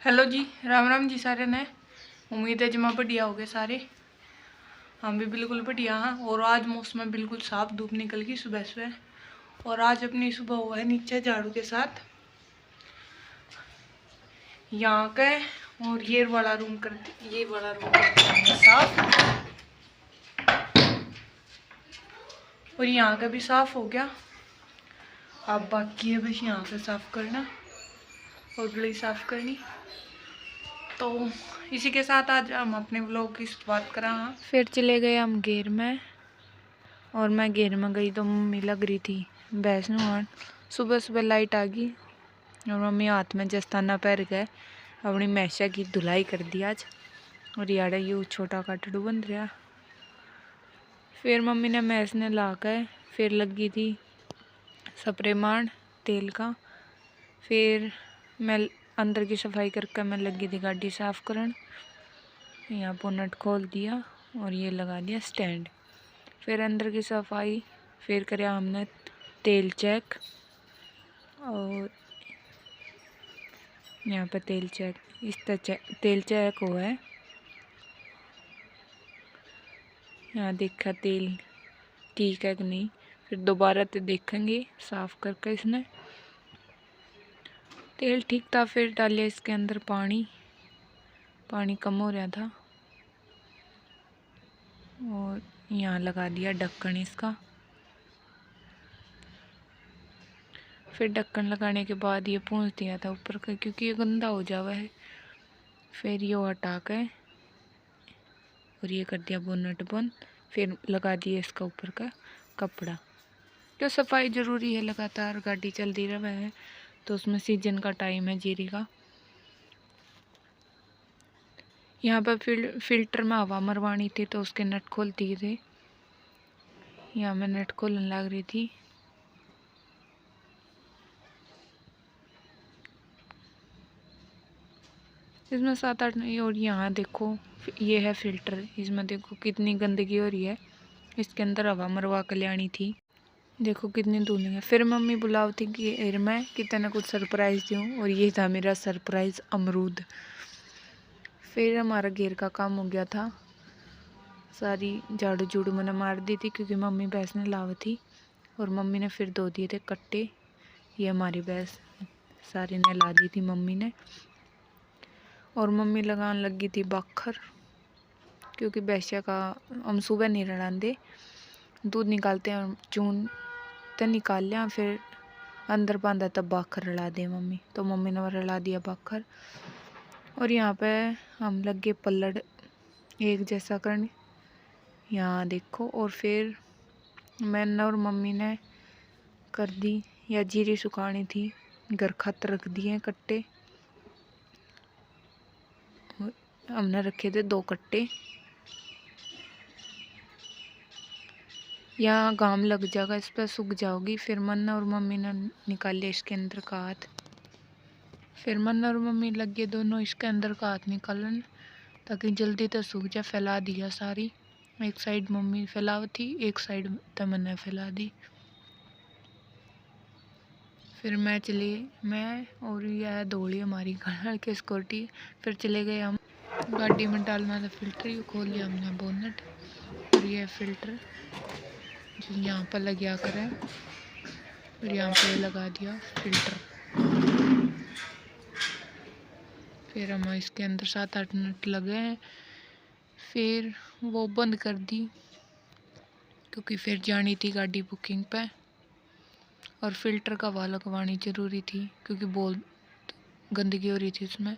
Hello जी, राम राम जी सारे ने। उम्मीद है जमा बढ़िया हो गए सारे। हम भी बिल्कुल बढ़िया हैं। और आज मौसम में बिल्कुल साफ धूप निकल गई सुबह सुबह। और आज अपनी सुबह हुआ है नीचे झाड़ू के साथ यहाँ का। और ये वाला रूम कर दिया साफ। और यहाँ का भी साफ हो गया। अब बाकी है बस यहाँ का साफ करना और गली साफ करनी। तो इसी के साथ आज हम अपने व्लॉग की शुरुआत करा। फिर चले गए हम घेर में। और मैं घेर में गई तो मम्मी लग रही थी भैंस नुहान। सुबह सुबह लाइट आ गई और मम्मी हाथ में जस्ताना पैर गए अपनी मैशा की धुलाई कर दी आज। और यार यू छोटा काटड़ू बन रहा। फिर मम्मी ने मैस ने ला कर फिर लगी थी स्प्रे मारन तेल का। फिर मैं अंदर की सफाई करके मैं लगी थी गाड़ी साफ करन। यहाँ बोनट खोल दिया और ये लगा दिया स्टैंड। फिर अंदर की सफाई फिर कराया हमने तेल चेक। और यहाँ पे तेल चेक तेल चेक हुआ है। यहाँ देखा तेल ठीक है कि नहीं। फिर दोबारा तो देखेंगे साफ करके इसने। तेल ठीक था। फिर डालिए इसके अंदर पानी कम हो रहा था। और यहाँ लगा दिया ढक्कन इसका। फिर ढक्कन लगाने के बाद ये पूंछ दिया था ऊपर का क्योंकि ये गंदा हो जावा है। फिर ये हटा के और ये कर दिया बोनट बंद। फिर लगा दिया इसका ऊपर का कपड़ा। जो सफाई ज़रूरी है, लगातार गाड़ी चलती रहा है तो उसमें सीजन का टाइम है जीरी का। यहाँ पर फिल्टर में हवा मरवानी थी तो उसके नट खोल दिए थे। यहाँ मैं नट खोलने लग रही थी। इसमें 7-8 नहीं। और यहाँ देखो ये है फिल्टर। इसमें देखो कितनी गंदगी हो रही है। इसके अंदर हवा मरवा कर लानी थी। देखो कितनी धुली है। फिर मम्मी बुलाव थी कि मैं कितना कुछ सरप्राइज़ दूँ। और ये था मेरा सरप्राइज़ अमरूद। फिर हमारा घेर का काम हो गया था। सारी झाड़ू झूड़ू मैंने मार दी थी क्योंकि मम्मी भैंस ने लाव थी। और मम्मी ने फिर धो दिए थे कट्टे। ये हमारी भैंस सारी ने ला दी थी मम्मी ने। और मम्मी लगाने लगी थी बाखर क्योंकि भैंसिया का हम सुबह नहीं रड़ाते। दूध निकालते हैं चून तो निकाल लिया। फिर अंदर बांधा तब बाखर रला दे मम्मी। तो मम्मी ने रला दिया बाखर। और यहाँ पे हम लगे पल्लड़ एक जैसा करने। यहाँ देखो। और फिर मैंने और मम्मी ने कर दी या जीरी सुखानी थी घर खत रख दिए कट्टे। हमने रखे थे 2 कट्टे। यहाँ घाम लग जाएगा, इस पर सूख जाओगी। फिर मन्ना और मम्मी ने निकाल लिया इसके अंदर का हाथ। फिर मन्ना और मम्मी लगे दोनों इसके अंदर का हाथ निकालन ताकि जल्दी तो सूख जाए। फैला दिया सारी। एक साइड मम्मी फैलाव थी, एक साइड तमन्ना फैला दी। फिर मैं और यह धोली हमारी घर के स्कूटी। फिर चले गए हम गाड़ी में डालना था फिल्टर। ये खोल लिया हमने बोनट। और ये फिल्टर जो यहाँ पर लगा कर है। फिर यहाँ पे लगा दिया फिल्टर। फिर हम इसके अंदर 7-8 मिनट लगे हैं। फिर वो बंद कर दी क्योंकि फिर जानी थी गाड़ी बुकिंग पे। और फिल्टर का हवा लगवानी ज़रूरी थी क्योंकि बहुत गंदगी हो रही थी उसमें।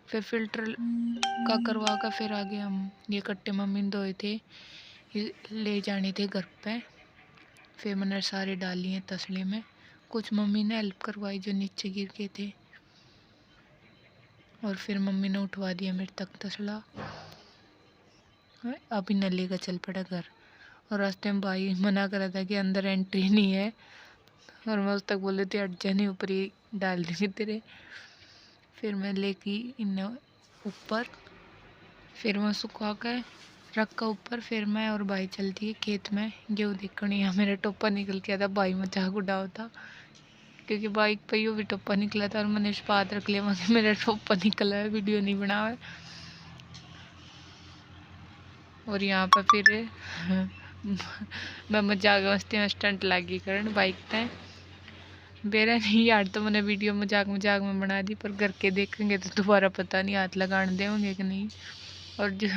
फिर फिल्टर का करवा कर फिर आगे हम ये कट्टे मम्मी ने धोए थे ये ले जाने थे घर पे। फिर मैंने सारे डाल लिए तसले में। कुछ मम्मी ने हेल्प करवाई जो नीचे गिर गए थे। और फिर मम्मी ने उठवा दिया मेरे तक तसला। अभी न लेकर चल पड़ा घर। और रास्ते में भाई मना करा था कि अंदर एंट्री नहीं है। और मैं उस तक बोले थे हट जाने ऊपर ही डाल देंगे तेरे। फिर मैं लेके इन ऊपर। फिर मैं सुखा कर रखा ऊपर। फिर मैं और भाई चलती है खेत में गेहूँ देखने। यहाँ मेरा टोपा निकल गया था। भाई मजाक उड़ाओ था क्योंकि बाइक पे यो भी टोपा निकला था और मैंने उस पर हाथ रख लिया, वहाँ मेरा टोपा निकला है, वीडियो नहीं बना है। और यहाँ पर फिर मैं मजाक मस्ती में स्टंट लगी करन बाइक पे। बेरा नहीं यार, तो मैंने वीडियो मजाक मजाक में बना दी, पर घर के देखेंगे तो दोबारा पता नहीं हाथ लगाने देंगे कि नहीं। और जो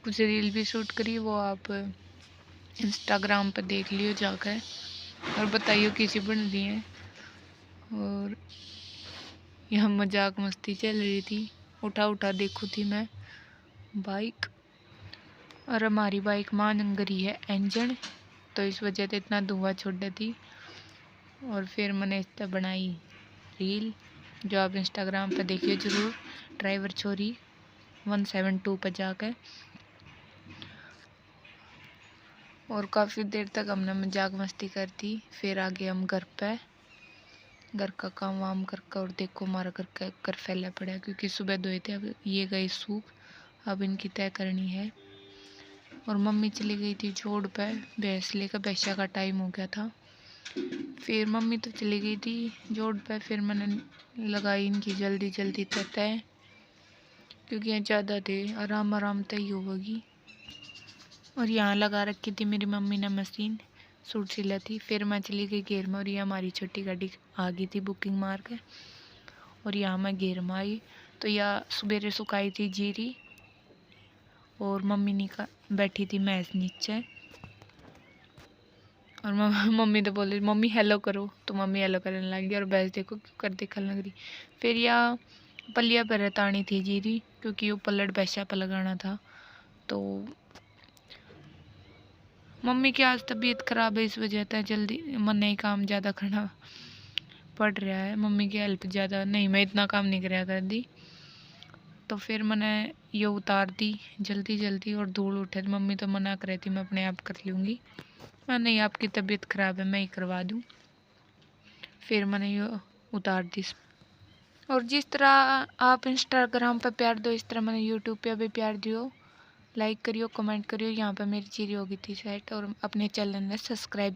कुछ रील भी शूट करी वो आप इंस्टाग्राम पर देख लियो जाकर और बताइयो कैसी बन रही है। और यहाँ मजाक मस्ती चल रही थी, उठा उठा देखू थी मैं बाइक। और हमारी बाइक मांगरी है इंजन, तो इस वजह से इतना धुआं छोड़ थी। और फिर मैंने इस पर बनाई रील, जो आप इंस्टाग्राम पर देखिए ज़रूर, ड्राइवर छोरी 172 पर जाकर। और काफ़ी देर तक हमने मजाक मस्ती कर दी। फिर आ गए हम घर पे, घर का काम वाम करके। और देखो हमारा घर का घर फैला पड़ा है, क्योंकि सुबह धोए थे, अब ये गए सूख, अब इनकी तय करनी है। और मम्मी चली गई थी जोड़ पे भैंस लेकर, भैंसा का टाइम हो गया था। फिर मम्मी तो चली गई थी जोड़ पे, फिर मैंने लगाई इनकी जल्दी जल्दी तय, क्योंकि यहाँ ज़्यादा थे, आराम आराम तय होगी। और यहाँ लगा रखी थी मेरी मम्मी ने मशीन, सूट सिला थी। फिर मैं चली गई घेर में, और ये हमारी छोटी गाड़ी आ गई थी बुकिंग मार के। और यहाँ मैं घेर में आई तो यह सवेरे सुखाई थी जीरी, और मम्मी बैठी थी मैस नीचे। और मम्मी तो बोल रही मम्मी हेलो करो, तो मम्मी हेलो करने लगी। और भैंस देखो कर देखने लग रही। फिर यह पलिया पर रतानी थी जीरी, क्योंकि वो पलट भैंसा पर लगाना था। तो मम्मी की आज तबीयत ख़राब है, इस वजह से जल्दी मन नहीं काम ज़्यादा करना पड़ रहा है। मम्मी की हेल्प ज़्यादा नहीं, मैं इतना काम नहीं कराया कर दी। तो फिर मैंने ये उतार दी जल्दी जल्दी, और धूल उठे। मम्मी तो मना कर रही थी मैं अपने आप कर लूँगी, मैं नहीं, आपकी तबीयत ख़राब है मैं ही करवा दूँ। फिर मैंने ये उतार दी। और जिस तरह आप इंस्टाग्राम पर प्यार दो, इस तरह मैंने यूट्यूब पे भी प्यार दियो, लाइक करियो, कमेंट करियो। यहाँ पर मेरी चीज़ हो गई थी सेट, और अपने चैनल में सब्सक्राइब